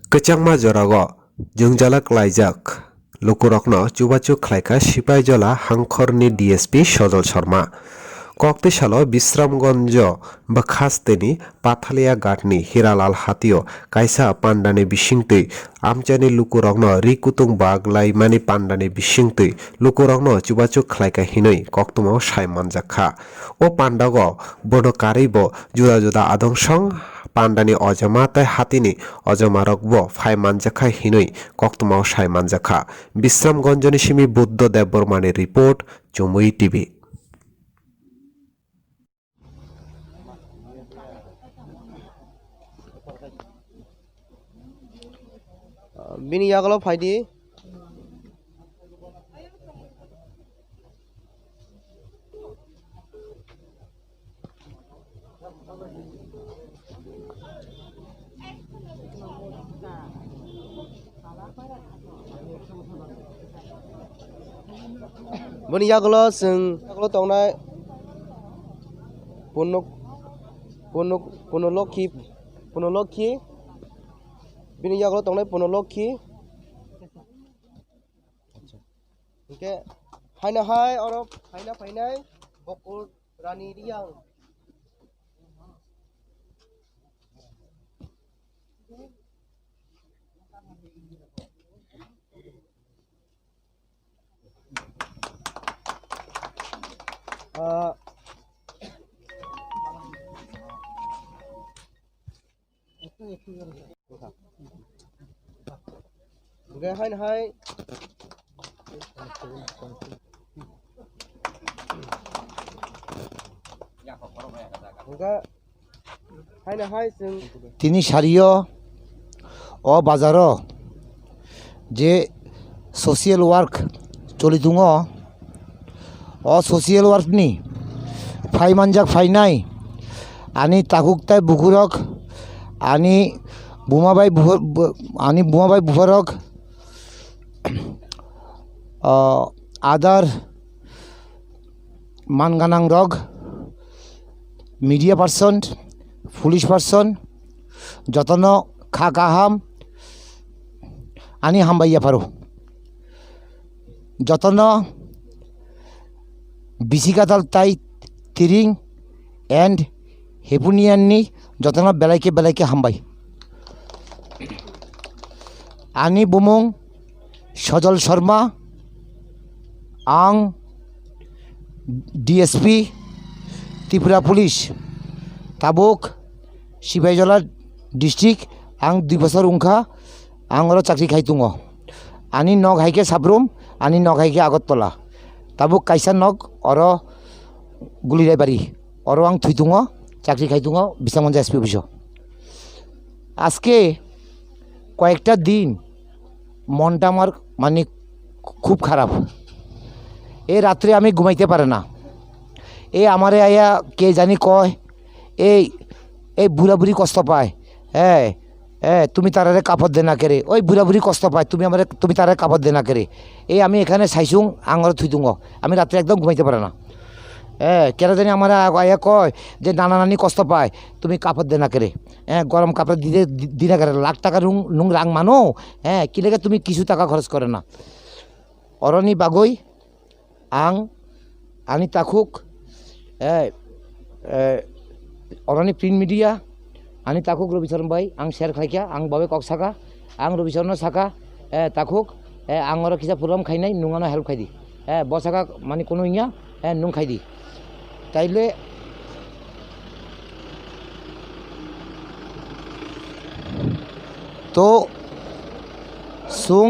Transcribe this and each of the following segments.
Kachangma jorago jungjala klaijak lukurokno chubachu khlaika Sipaijala Hangkhorni DSP Sojol Sharma kokti salo Bisramganj ba khasteni Pathalia Gatni Hiralal Hatio kaisa pandani bisingtui amchani lukurokno rikutung baglai mani pandani bisingtui lukurokno chubachu khlaika hinui koktuma sai manjakha o pandago bono karibo juda juda adongsong pandani ojama tai hatini ojamarokbo phai manjakha hinui koktuma sai manjakha Bisramganjoni simi Buddha Debormani report Chumui TV Bini yakalo faidi Bini yakalo sing yakalo tongnai Punoloki Bini yakalo tongnai Punoloki Oke haina hai oro haina fainai Bokul Rani Riang Oke haina hai তিনি সারিও ও বাজারও যে social work চলিতুঙ ও social work নি phi মানজাক phi নাই আনি তাকুকতাই বুকুরক আনি বুমাবাই বুফারক আদার মানগানাং রগ media person police person যতন খা কাহাম আনি হামবাইয়া পারো যতন বিসিকাতাল তাই তিরিং এন্ড হেপুনিয়াননি যতন বেলাইকে হামবাই আনি বুমুং সজল শর্মা आं DSP त्रिपुरा पुलिस ताबुक सिपाइजला डिस्ट्रिक्ट आं 2 बोसोर उंखा आं अरो चाकरी खाइतुङ आनी नग हाइके साब्रुम आनी नग हाइके आगरतला ताबुक काइसा नग अरो गुलिराइबारी अरो आं थुइतुङ चाकरी खाइतुङ बिसामगंज SP अफिस आजके कयेकटा दिन मनटा आमार माने खूब खाराप ए रात्रे आमी घुमाइते पारे ना ए आमारे आया के जानी कय ए बुढ़ा बुढ़ी कष्ट पाय তুমি তারারে কাপড় দেনা করে ওই বুড়া বুড়ি কষ্ট পায় তুমি তারারে কাপড় দেনা করে এই আমি এখানে চাইছুং আঙর থুইতুং আমি রাত্রে একদম ঘুমাইতে পারে না কেন জানি আমার আয়া কয় যে নানা নানি কষ্ট পায় তুমি কাপড় দেনা করে গরম কাপড় দিনা করে লাখ টাকা নুং রাং মানো কি লেগে তুমি কিছু টাকা খরচ করে না অরণি বাগৈ आं आनी ताकुक अरनि प्रिंट मीडिया आनी ताकुक रविचरण भाई आं शेयर खाइका आं बाबे कक साका आं रविचरण साका ताकुक आं अर किसा प्रग्राम खाइनाय नुङानो हेल्प खाइदि बसाका माने कोनो इया नुं खाइदि ताइले तो सुं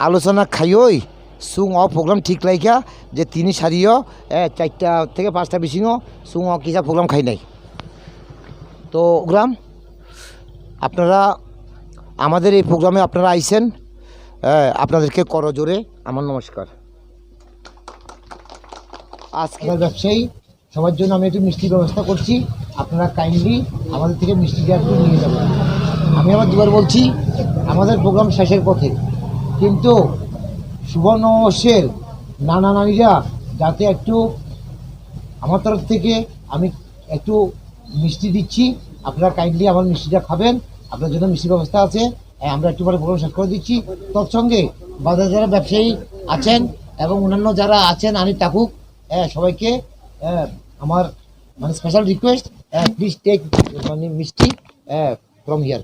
आलोचना खाइय सुं प्रोग्राम ठीक लाइका जे তিনি সারিও 4টা থেকে 5টা বিশিং সুং কিসা প্রোগ্রাম খাই নাই তো প্রোগ্রাম আপনারা আমাদের এই প্রোগ্রামে আপনারা আইছেন আপনাদেরকে করজোরে আমার নমস্কার আজকে ব্যবসায়ী সবার জন্য আমি একটু মিষ্টি ব্যবস্থা করছি আপনারা কাইন্ডলি আমাদের থেকে মিষ্টি দিয়ে নিয়ে যাবেন আমি আবার দুবার বলছি আমাদের প্রোগ্রাম শেষের পথে কিন্তু সুবর্ণবর্ষের নানা নানিরা যাতে একটু আমার তরফ থেকে আমি একটু মিষ্টি দিচ্ছি, আপনারা কাইন্ডলি আমার মিষ্টিটা খাবেন। আপনার জন্য মিষ্টির ব্যবস্থা আছে। আমরা একটু পরে প্রোগ্রাম শেষ করে দিচ্ছি। তৎসঙ্গে বাজারে যারা ব্যবসায়ী আছেন এবং অন্যান্য যারা আছেন আনিস থাকুক, সবাইকে আমার মানে স্পেশাল রিকোয়েস্ট, প্লিজ টেক মানে মিষ্টি ফ্রম হিয়ার।